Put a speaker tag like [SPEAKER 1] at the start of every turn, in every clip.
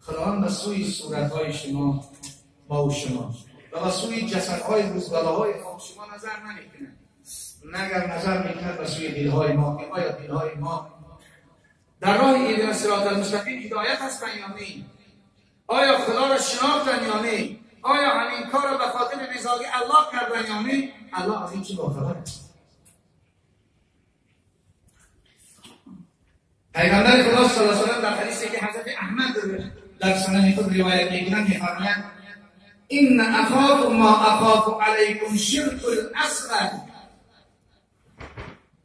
[SPEAKER 1] خداوند به سوی صورتهای شما با شما و به سوی جسدهای روزگارهای خواب شما نظر نمیکنه، مگر نظر میکند به سوی دلهای ما که آیا دلهای ما در راه اهدنا الصراط المستقیم هدایت هستن یا نه؟ آیا خدا را شناختن یا نه؟ آیا همین کار را به خاطر رضای الله کردن یا نه؟ الله از این چی باخبر است. پیغمبر خدا صلی الله علیه و سلم در حدیثی که حضرت احمد در سنن خود روایت میکنند میفرمایند ان اخاف ما اخاف علیکم شرک الاصغر،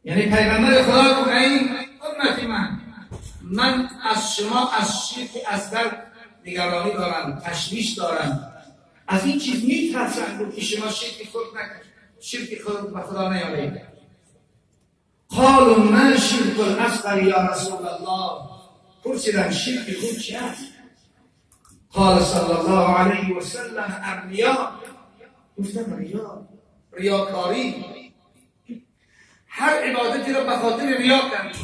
[SPEAKER 1] یعنی پیغمبر خدا گفت این امتی من از شما از شرک اصغر نگرانی دارم، تشویش دارم، از این چیز میترسم که شما شرک خود به خدا نیارید. قالوا ما شرک الاصغر یا رسول الله، پرسیدن شرک خود چی است؟ قال صلی الله علیه و سلم الریا، گفتم ریاکاری، هر عبادتی را به خاطر ریا کردی،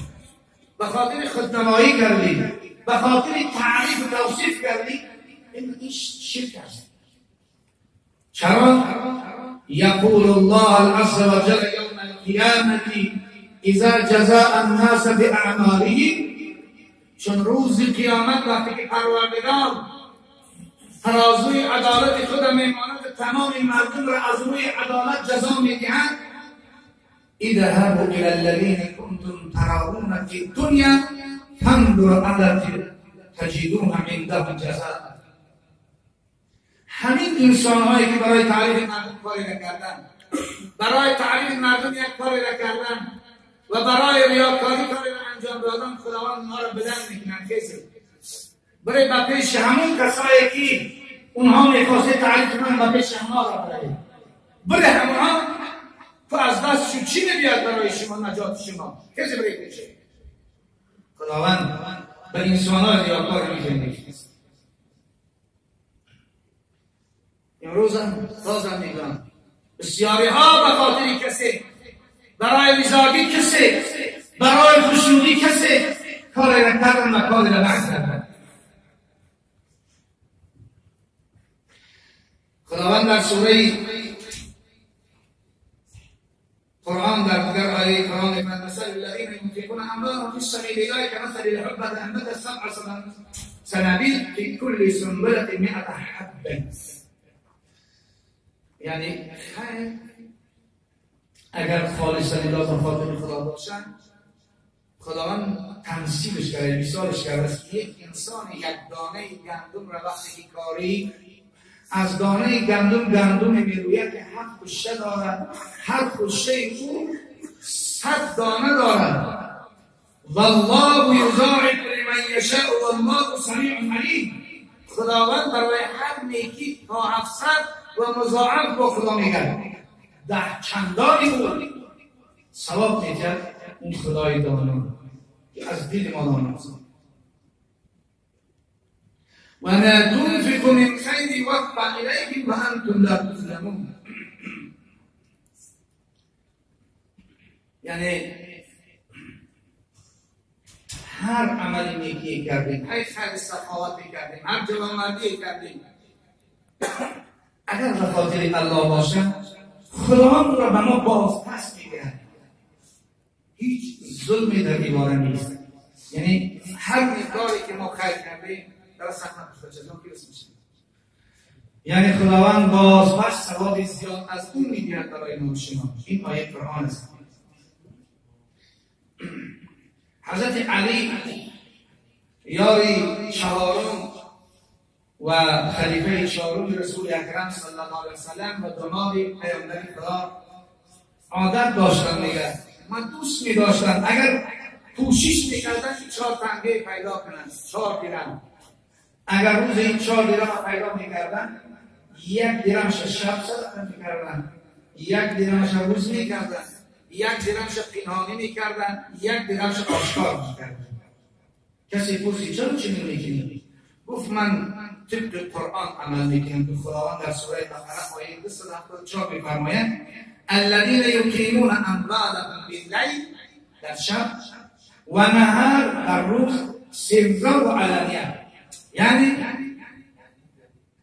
[SPEAKER 1] به خاطر خودنمایی کردی، به خاطر تعریف و توصیف کردی، این شرک است. چرا؟ یقول الله عز وجل یوم القیامة اذا جزاء الناس باعمالهم، چون روز قیامت وقتی که پروردگار ترازوی عدالت خود میماند تمام مردم را از روی عدالت جزا میدهند، اذهبوا الى الذين كنتم ترون في الدنيا فانظروا على تجدوهم عندهم جزاء. همین انسان‌هایی که برای تعریف مردم کاری نکردن، برای تعریف مردم یک کاری نکردن و برای ریاکاری کاری انجام دادن، خداوند اونها را بدن میکنن. کسی برای به پیش همون کسایی که اونها میخواسته تعریف کنن، به پیش اونها را برای همونها تو از دستشون چی نمیاد برای شما نجات شما؟ کسی برای پیشه خداوند به انسان‌ها ریاکار میکنه. امروز هم بازم میگم بسیاری ها به خاطر کسی، برای رضایت کسی، برای خوشنودی کسی کاری نکردن و کاری نکردن. خداوند در سوره قرآن در دیگر آیه قرآن می‌فرماید مثل الذین ينفقون اموالهم فی سبیل الله کمثل الحبة انبتت سبع سنابل فی کل سنبلة 100 حبة. یعنی خیر اگر خالصا لله خاطر خدا باشن، خداوند تمثیلش کرده، مثالش کرده است. یک انسان یک دانه گندم را وقتی که کاری از دانه گندم میروید که 7 خوشه دارد، هر خوشه او 100 دانه دارد. والله یضاعف لمن یشاء والله سمیع علیم. خداوند برای هر نیکی تا 700 و مضاعف با خدا میگه 10 چندانی بود ثواب میده اون خدای دانا که از دل ما دانا است. و ما تنفقوا من خیر یوفى الیکم و انتم لا تظلمون. یعنی هر عملی نیکی کردیم، هر خیر سخاوتی کردیم، هر جوانمردی کردیم، اگر به خاطر الله باشه خداوند را به ما باز پس میده. هیچ ظلمی در این باره نیست. یعنی هر مقداری که ما خیر کردیم در سخت جزا میشه. یعنی خداوند باز پس ثواب زیاد از اون میگیرد برای ما شما. این آیه قرآن است. حضرت علی یاری چهارم و خلیفه چهارم رسول اکرم صلی الله علیه و سلم و داماد پیامبر خدا عادت داشتن دیگه، من دوست می داشتن اگر کوشش میکردن که 4 تنگه پیدا کنن، 4 درم. اگر روز این 4 درم پیدا میکردن، 1 درمش شب صدقه میکردن، 1 درمش روز میکردن، 1 درمش پنهانی میکردن، 1 درمش آشکار میکردن. کسی پرسید چرا چنین میکنی؟ گفت من طبق قرآن عمل میکنم که خداوند در سوره بقره آیه 274 میفرماید الذین یقیمون اموالهم باللیل، در شب، و نهار در روز، سرا و علانیه. یعنی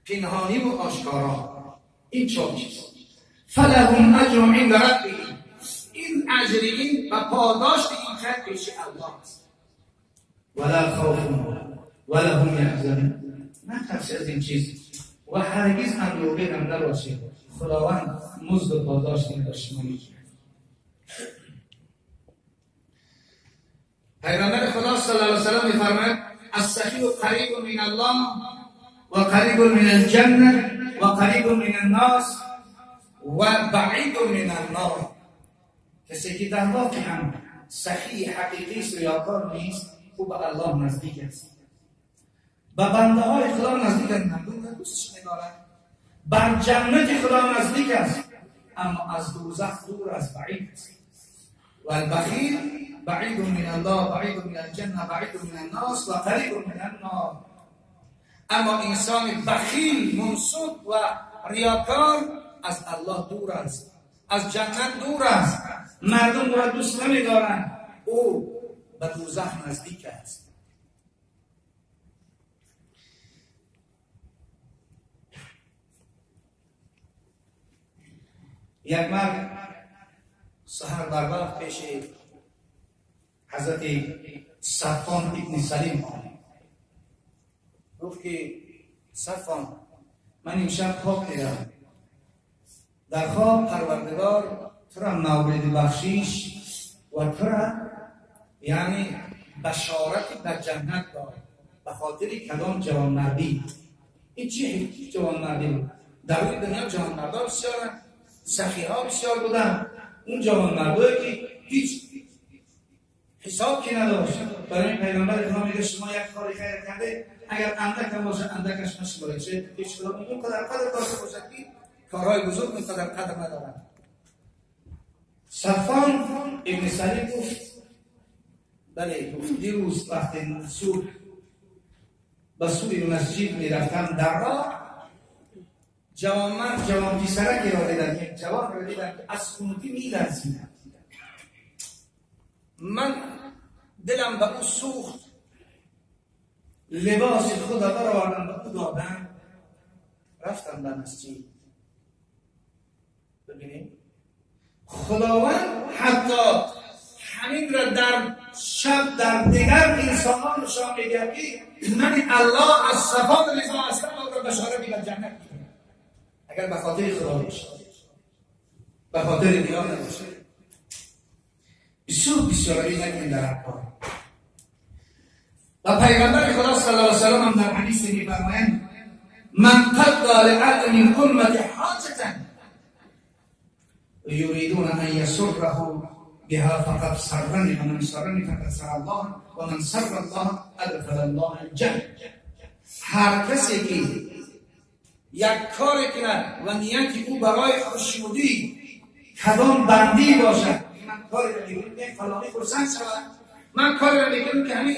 [SPEAKER 1] پنهانی و آشکارا، این چهار چیز. فلهم اجر عند ربهم، این اجر این و پاداشت این خیر پیش الله است. ولا خوف ولا هم یحزنون، نترسی از این چیز و هرگز اندوه هم نباشه. خداوند مزد و پاداشت این داشته میگه. پیغمبر خدا صلی الله علیه و سلم میفرماید السخی قریب من الله و قریب من الجنه و قریب من الناس و بعید من النار. کسی که در واقع هم سخی حقیقی است و ریاکار نیست، او به الله نزدیک است. به بنده های خدا نزدیک است، مردم دوستش ندارد. بر جنت خدا نزدیک است، اما از دوزخ دور است، بعید است. و البخیل بعید من الله، بعید من الجنه، بعید من الناس و قریب من النار. اما انسان بخیل، منصوب و ریاکار از الله دور است، از جنت دور است، مردم را دوست نمی‌دارند، او به دوزخ نزدیک است. یک مرد سحر بر وقت پیش حضرت صفوان ابن سلیم آمد. گفت که صفوان، من امشب خواب دیدم، در خواب پروردگار تو را مورد بخشش و تو را یعنی بشارت در جنت داد به خاطر کدام جوانمردی. این چی جوانمردی بود؟ در این دنیا جوانمردان بسیار، سخی‌ها بسیار بودن. اون جوانمردایی که هیچ حساب که نداشت. برای این پیغمبر خدا میگه شما یک کاری خیر کرده، اگر اندک هم باشه اندکش نشماره چه هیچ کدام اون قدر داشته باشه که کارهای بزرگ اون قدر ندارن. صفوان ابن سلیم گفت بله، گفت دیروز وقتی صبح به سوی مسجد میرفتم، در راه جوان پسرکی را دیدم، یک جوان را دیدم که از خونگی میلرزید. من دلم به او سوخت، لباس خود را برآوردم به او دادم، رفتم به مسجد. ببینید خداوند حتی همین را در شب در دیگر انسانان نشان می‌دهد که من الله از صفات رضا هستم و را بشارت به جنت می‌دهم. اگر به خاطر خدا باشه، به خاطر دیگران نباشه، بسیار نکنید در کار. و پیغمبر خدا صلی الله علیه و سلم هم در حدیث می‌فرمایند من قضى لعبد من امة حاجة يريدون ان يسره بها فقد سرني ومن سرني فقد سر الله ومن سر الله ادخل الله الجنة. هر کسی که یک کار کنه و نیتی او برای خوشنودی کدام بندی باشد، من کاری را میکنم که فلانی خرسند شود، من کاری را میکنم که همین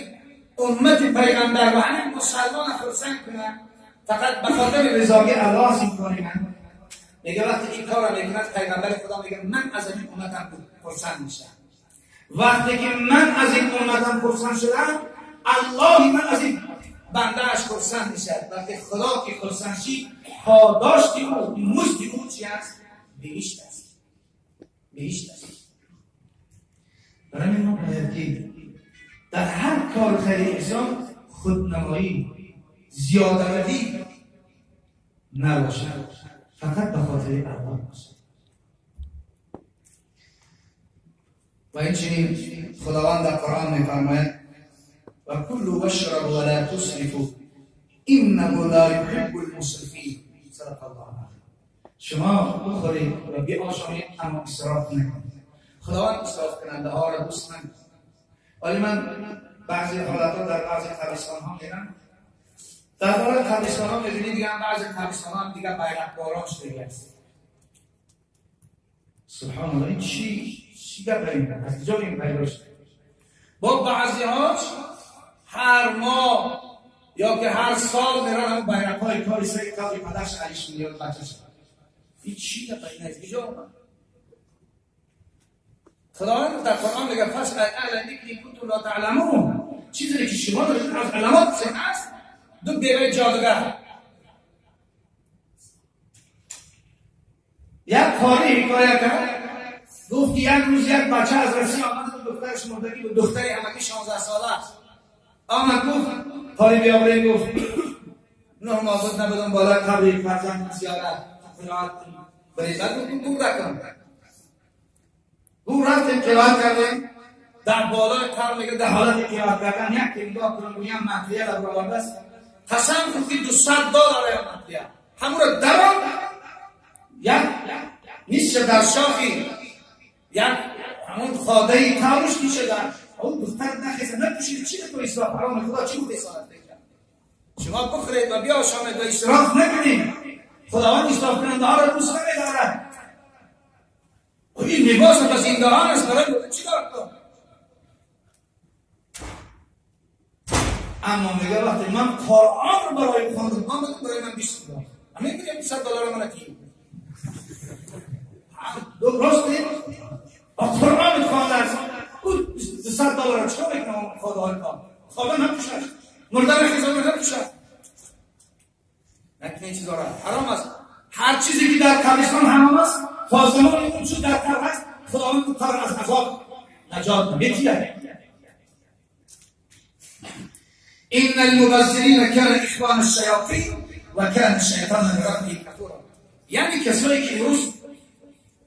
[SPEAKER 1] امت پیغمبر و همین مسلمان خرسند کنه، فقط به خاطر رضای الله است این کاری من میگه. وقتی این کار را میکنه پیغمبر خدا میگه من از این امتم خرسند میشم. وقتی که من از این امتم خرسند شدم، الله من از این بنده اش خرسند میشد. وقتی خدا که خرسند شید، پاداشتی او مزد او چی است؟ بهشت است. بهشت است. برای ما باید که در هر کار خیر انسان خودنمایی، زیاده‌روی نباشد، فقط به خاطر الله باشد. و این چنین خداوند در قرآن می‌فرماید و کلوا واشربوا ولا تسرفوا انه لا يحب المسرفین. صدق الله. شما بخورید و بیاشامید اما اسراف نکنید. خداوند اسراف کننده ها را دوست ندارد. ولی من بعضی حالتها در بعضی قبرستان ها میرم، در مورد قبرستان ها می‌بینید دیگه بعضی قبرستان ها دیگه بیرق‌باران شده است. سبحان الله، این چی گپ از کجا این پیدا شده؟ با بعضی هاش هر ماه یا که هر سال میرن هم بیرق‌های کاری سری کاری پدرش علیش میاد بچه‌ش. این چی گپ از کجا آمد؟ خداوند در قرآن میگه فاسألوا اهل الذکر ان کنتم لا تعلمون. چیزی که شما دارید از علامات است دو بیوه جادوگر. یک کاری حکایت کرد، گفت یک روز یک بچه از رسی آمد و دخترش مردگی بود، دختری همکی 16 ساله است. آمد گفت پای بیاوره، گفت نه مازد نبودم بالا قبری فرزند زیارت قرائت کنیم. بعد گفت گور رکن. گور رفتیم قرائت کردیم. در بالای کار میگه در حالت قرائت کردن یک کلیگاه کنم گویم مطریال از روانده است. قسم گفتی $200 یا مطریال. همون رو درام یک نیست در شاخی یک همون خادهی تاروش کی شده اون دختر نخیزه نپوشید چی تو اسراف حرام خدا چی بود اسراف کرد. شما بخورید و بیا شامل و اسراف نکنید. خداوند اسراف کننده ها را دوست ندارد. این لباس به زنده‌ها است برای چی کار کنم؟ اما میگه وقتی من قرآن رو برای خواندم برای من $20 همین میگم $100 من کی درسته؟ با قرآن خواند است اون $100 چرا میکنم خداوند خدا نپوشد مرده نخیزم نپوشد نکنه این چیزا را حرام است. هر چیزی که در قبرستان حرام است فاطمه اون چیز در قبر است خداوند اون کار از عذاب نجات می‌دهد. ان المبذرین كانوا اخوان الشیاطین و کان الشیطان لربه کفورا. یعنی کسایی که روز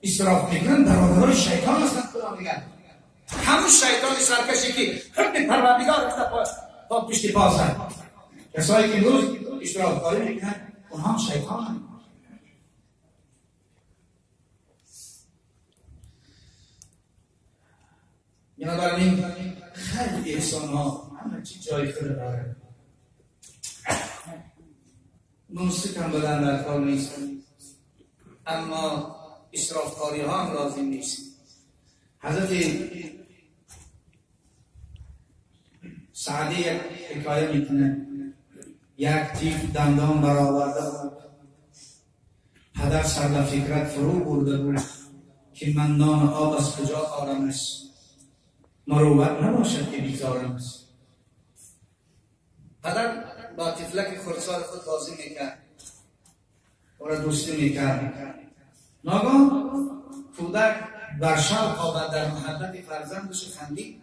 [SPEAKER 1] اسراف میکنن برادرای شیطان هستند. خدا میگه همون شیطان سرکشی که حکم پروردگار رفته پا پشت پا زد. کسایی که روز اسراف کاری میکنن اونها شیطان هستند. بنابراین خیلی احسان ها همه چی جای خود داره. منصف هم بدن در کار نیست، اما اسرافکاری ها هم لازم نیست. حضرت سعدی یک حکایه میکنه. یک تیف دندان برآورده بود. پدر سر به فکرت فرو برده بود که من نان آب از کجا آرمش، مروت نباشد که بیزارمش. پدر با طفلک خردسال خود بازی میکرد، او را دوستی میکرد. ناگاه کودک بر شوق آمد در محبت فرزندش خندید.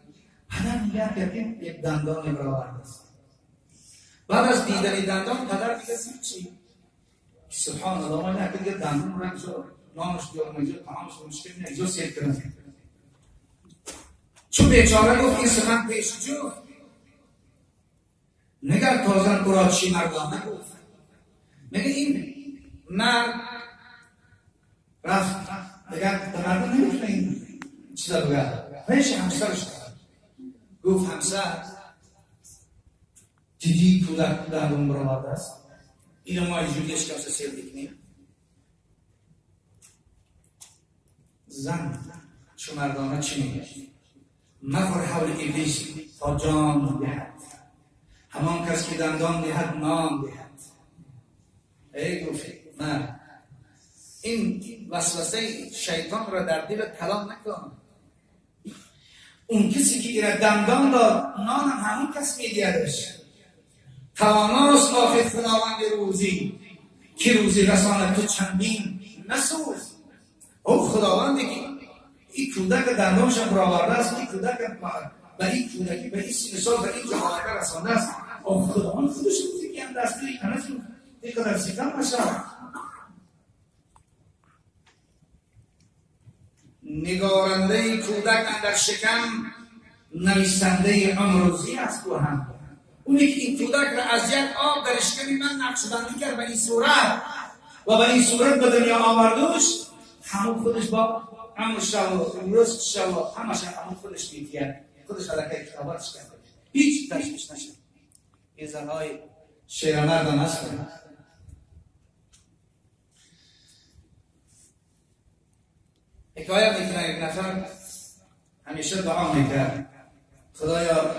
[SPEAKER 1] پدر نگاه کرد که یک دندان برآورده است. بعد از دیدن دندان پدر میگه چی؟ سبحان الله، ما نه که دندان را جو نامش بیارم اینجا طعامش مشکل نه اینجا سیر کنم. چون بیچاره گفت این سخن پیش جو نگر تازن برا چی مردانه گفت. میگه این مرد رفت بگرد به مردم نمیتونه این چیزا بگرد. پیش همسرش گفت همسر دیدی کودک دندون برآورده است، اینو ما اینجوریش کمسه سیر بکنیم. زن چون مردانه چی میگه؟ مفر حول ابلیس تا جان دهد، همان کس که دندان دهد نام دهد. ای گفت نه، این وسوسه شیطان را در دل کلام نکن. اون کسی که ایره دندان داد نان هم همون کس میدیدش. تواناست آخر خداوند روزی که روزی رسانه تو چندین نسوز. او خداوندی که این کودک دندانش برآورده است، این کودک و این کودکی به این سال به این جهانه رسانده است. او خداوند خودش روزی که هم دستی کنه دیگه در سیکم بشه. نگارنده کودک اندر شکم نویسنده عمر روزی است. و هم اونی که این کودک را از یک آب در شکم من نقش بندی کرد به این صورت و به این صورت به دنیا آوردوش، همون خودش با همون شو امروز شو همش همون خودش میگه، خودش علاقه کتاباتش کرده، هیچ تشویش نشه. این زنهای شیرمردم هستن. حکایت میکنه یک نفر همیشه دعا میکرد خدایا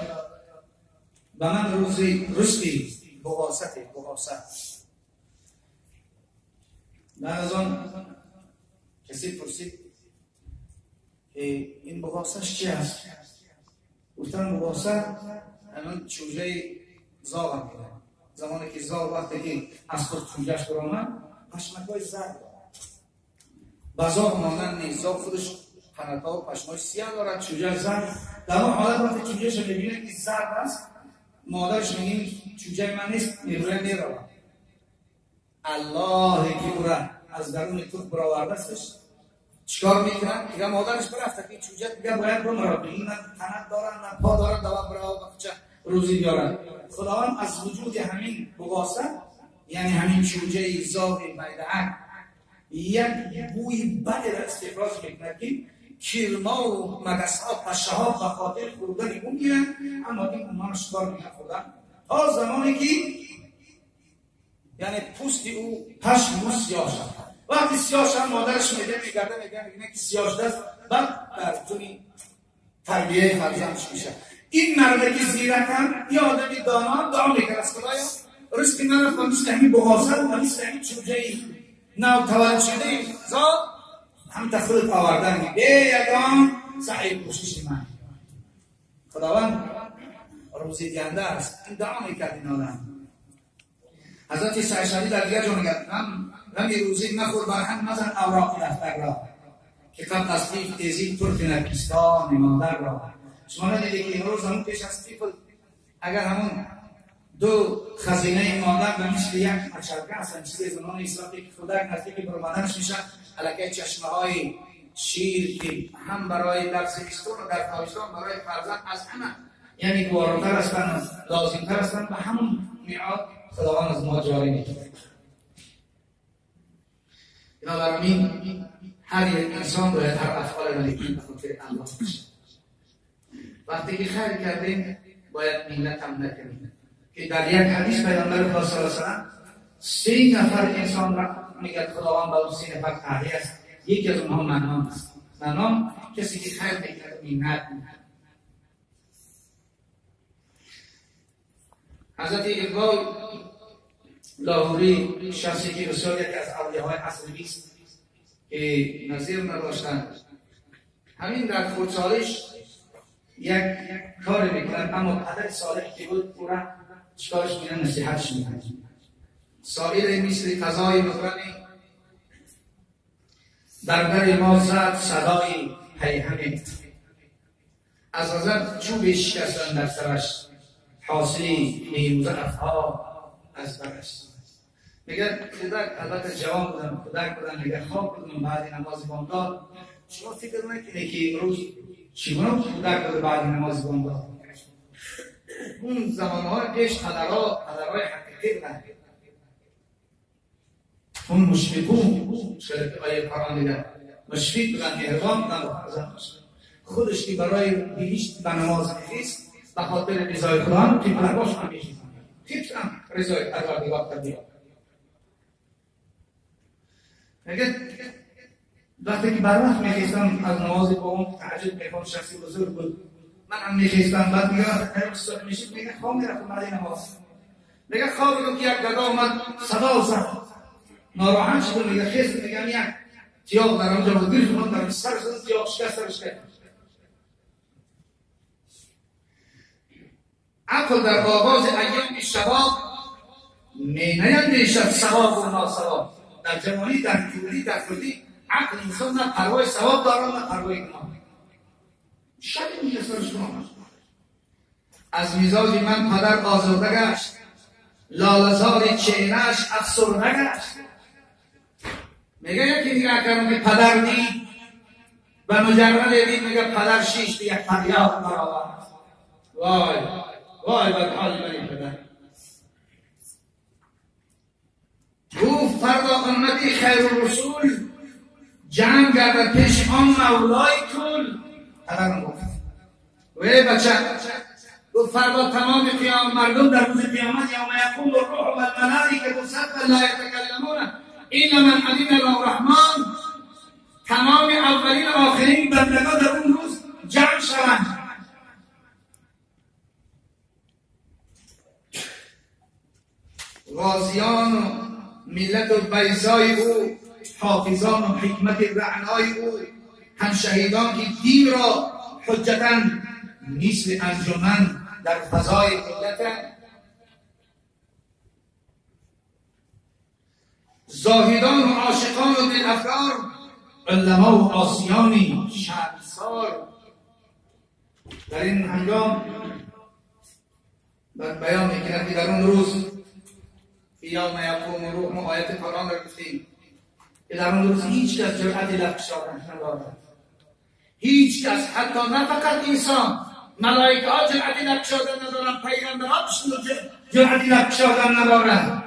[SPEAKER 1] به من روزی رشدی بغاست. بعد از آن کسی پرسید که این بغاستش چی هست؟ گفتن بغاست همون چوجه زاغ میکنه. زمانی که زال وقتی که از خود چوجهش برآمد پشمک‌های زرد بازار مانند نیزا خودش قنات‌ها و پشمای سیاه دارد، چوجه زرد. در اون حالت وقتی چوجهش رو ببینه که زرد است، مادرش میگه چوجه من نیست، میروه میروه. الله که او را از درون توپ برآورده استش چیکار میکنن؟ دیگه مادرش برفته که چوجه دیگه باید بمره، این نه تنت دارن نه پا دارن، دوام برای بچه روزی بیارن. خداوند از وجود همین بغاسه، یعنی همین چوجه زاغ میدهک، یک بوی بدی را استفراز میکنه که کیرما و مگس‌ها پشه ها به خاطر خوردن اون میرن، اما این اونها شکار میخوردن تا زمانی که یعنی پوست او پشم او سیاه شد. وقتی سیاه شد مادرش میگرده میگه که سیاه شده است، بعد در طوری تربیه فرزندش میشه. این مرده که زیرکم یا آدمی دانا دعا میکنه از خدایا رزق من رو مثل همین بغاسه و مثل همین چوجه نو تولد شده زاد هم تخلط آوردن یگان سعی کوشش من. خداوند روزی دهنده است. این دعا میکرد این آدم. حضرت شایشانی در دیگر جا میگرد من یه روزی نخور برهم نزن اوراقی دفتر را که قبل از تیزی طرف نکیستان مادر را. شما ندیده که امروز همون پیش از تیفل اگر همون دو خزینه مادر به مثل یک مچرگه هستن چیزی زمان اسلامی که کودک نزدیک برآمدنش میشن علاقه چشمه های شیر که هم برای در زمستان و در تابستان برای فرزند از همه یعنی گواراتر هستن لازمتر هستن به همون میعاد خداوند از ما جاری میکنه. بنابراین هر یک انسان باید هر افعال نیکی به خاطر الله باشه. وقتی که خیر کردیم باید منت هم نکنیم که در یک حدیث پیامبر خدا صلی الله علیه و سلم 3 نفر انسان را میگه خداوند به اون 3 نفر تعریف است. یکی از اونها منام است. منام کسی که خیر میکرد منت میکرد. حضرت اقبال لاهوری شخصی که بسیار یکی از اولیاءهای عصری است که نظیر نداشتند، همین در خردسالش یک کار میکنند اما پدر صالح که بود او را چکارش میکنند نصیحتش میکنند. سائل مثل قضای مقرمی در در ما زد صدای پیهمی از غضب چوب شکستن در سرش حاصلی نیموزه افها از برش. میگه کودک البته جوان بودن کودک بودن میگه خواب بودن بعد نماز بامداد شما فکر نکنه که امروز چگونه کودک بود بعد نماز بامداد. اون زمانهای پیش پدرهای حقیقی بودن. اون مشفقون شرط آیه قرآن دیدن مشفق بودن مهربان بودن و فرزند داشتن. خودش که برای بهشت به نماز میخیست به خاطر رضای خدا هم که پدرباش هم میخیست خیلی هم رضای پروردگار تبدیل. میگه وقتی که بر وقت میخیستم از نماز قوم تهجد میخوام شخصی بزرگ بود من هم میخیستم بعد میگه خیلی صبح میشید میگه خواب میرفتم برای نماز میگه خواب بودم که یک گدا اومد صدا زد ناراحت شد میگه خیست میگم یک تیاق در آنجا بود گیرش اومد در سر زد تیاق شکست سرش کرد. عقل در آغاز ایام شباب می نیندیشد ثواب و ناثواب. در جوانی در جوانی در خودی عقل انسان نه پروای ثواب دارد نه پروای گناه. شک میشه سرش کنم از مزاج من پدر آزرده گشت لاله‌زار چهره‌اش افسرده گشت. میگه یکی نگاه کردم که پدر دید و مجرد دید میگه پدر شیش یک فریاد برآورد. وای وای بر حال من پدر. گفت فردا امتی خیر الرسول جمع گردد پیش آن مولای کل. پدرم گفت وی بچه گفت فردا تمام قیام مردم در روز قیامت یوم یقوم الروح والملائکه صفا لا یتکلمون الا من اذن له الرحمن. تمام اولین و آخرین بندگان در اون روز جمع شوند. غازیان و ملت و بیضای او حافظان و حکمت رعنای او هم شهیدان که دین را حجتاً مثل انجمن در فضای ملت زاهدان و عاشقان و دل افکار، علما و آسیانی شرمسار. در این هنگام بیان میکنند که در اون روز یوم یقوم الروح، ما آیت قرآن را گفتیم که در اون روز هیچ کس جرأت لب کشیدن ندارد. هیچ کس، حتی نه فقط انسان، ملائکه ها جرأت لب کشیدن ندارند، پیغمبرها جرأت لب کشیدن ندارند،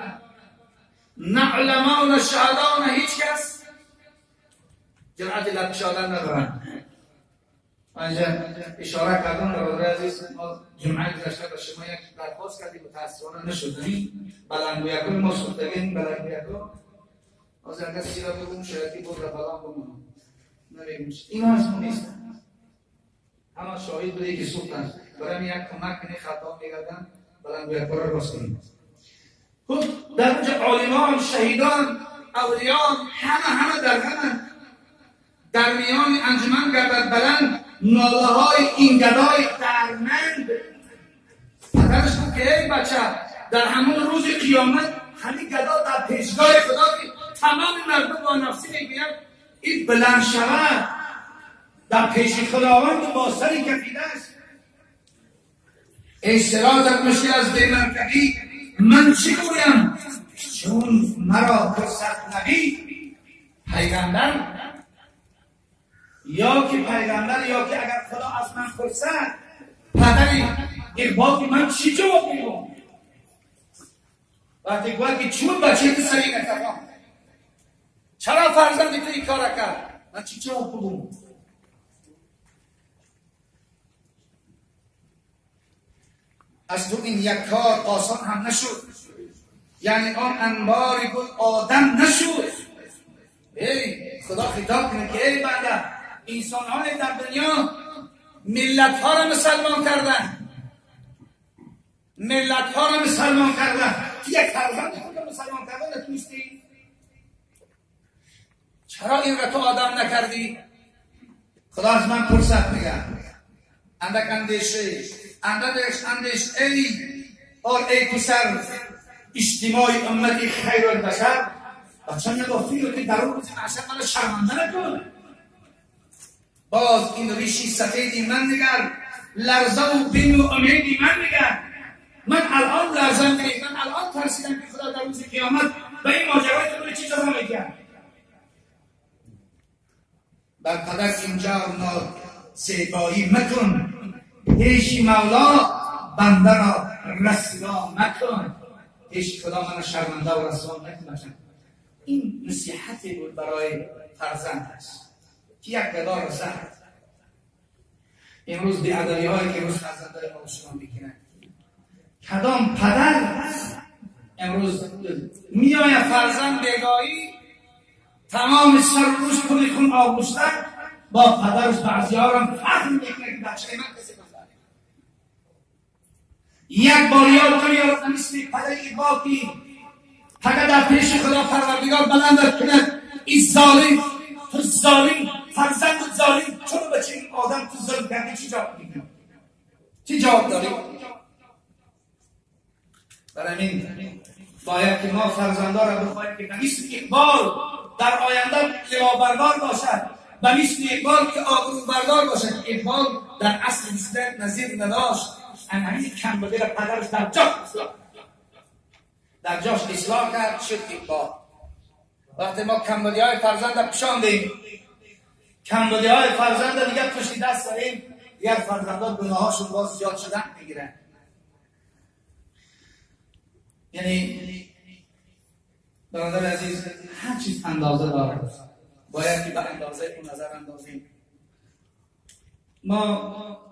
[SPEAKER 1] نه علما و نه شهدا و نه هیچ کس جرأت لب کشیدن ندارند. اینجا اشاره کردم برادر عزیز، ما جمعه گذشته با شما یک درخواست کردیم متاسفانه نشد. بلندگویکو ما سوختگیم بلندگویکو از اگر سیرا بگم شاید بود رفالان بگم نمیگم این هست نیستن، همه شاهد بوده که سوختن. برای یک کمک کنی خطا میگردن بلندگویکو را راست کنیم. خب در اونجا عالمان، شهیدان، اولیان همه در میان انجمن گردد بلند ناله های این گدای درمند. پدرش بود که ای بچه در همون روز قیامت همین گدا در پیشگاه خدا که تمام مردم با نفسی میگوید این بلند شود در پیش خداوند با سری کفیده است. ای سراتت مشکل از بیمرکبی، من چی گویم چون مرا فرصت نبی. پیغمبر یا که پیغمبر یا که اگر خدا از من فرصت، پدری اقبال من چی جواب میگم؟ وقتی گوید که چون بچه تو سری نکفام، چرا فرزندی تو این کار کرد، من چی جواب بگم؟ از تو این یک کار آسان هم نشد، یعنی آن انباری بود آدم نشد. ای خدا خطاب کنه که ای بنده، انسان های در دنیا ملت ها را مسلمان کردن، ملت ها را مسلمان کردن. یک فرزند خود را مسلمان کردن نتونستی؟ چرا این را تو آدم نکردی؟ خدا از من فرصت میگه، اندک اندیشه اندیش ای پسر اجتماعی امتی خیر البشر، بچه نگفتی رو که در اون روز محشر من شرمنده نکن. باز این ریشی سفیدی من نگر، لرزه و بین و امیدی من نگر. من الان لرزم دید، من الان ترسیدم که خدا در روز قیامت به این ماجرای تو چی جزا میگه. برقدر اینجا زیبایی مکن، پیش مولا بنده را رسوا مکن. پیش خدا من شرمنده و رسوا نکن. این نصیحتی بود برای فرزند است که یک گدا را زد. امروز بی‌ادبی هایی که امروز فرزندان ما شما میکنند، کدام پدر امروز میآید فرزند بگاهی تمام سر روز کنی خون آغوشتن با پدرش، بعضی ها را فهم میکنه که بچه من کسی بزنه. یک بار یاد کنی یا مثل پدری باقی اگر در پیش خدا پروردگار بلندت کند این ظالم، تو ظالم، فرزند ظالم، چون بچه این آدم تو ظلم کردی، چی جواب میکنی؟ چی جواب داری؟ برای این باید که ما فرزنده را بخواهیم که مثل اقبال در آینده لوابردار باشد و مثل اقبال که آبرو بردار باشد. اقبال در اصل مثل نظیر نداشت، همین کمبودی را پدرش در جاش اصلاح کرد، شد اقبال. وقتی ما کمبودی های فرزند را پشاندیم، کمبودی های فرزند دیگر پشتی دست داریم، دیگر فرزندان گناهاشون باز زیاد شدن میگیرن. یعنی برادر عزیز، هر چیز اندازه دارد، باید که به اندازه اون نظر اندازیم. ما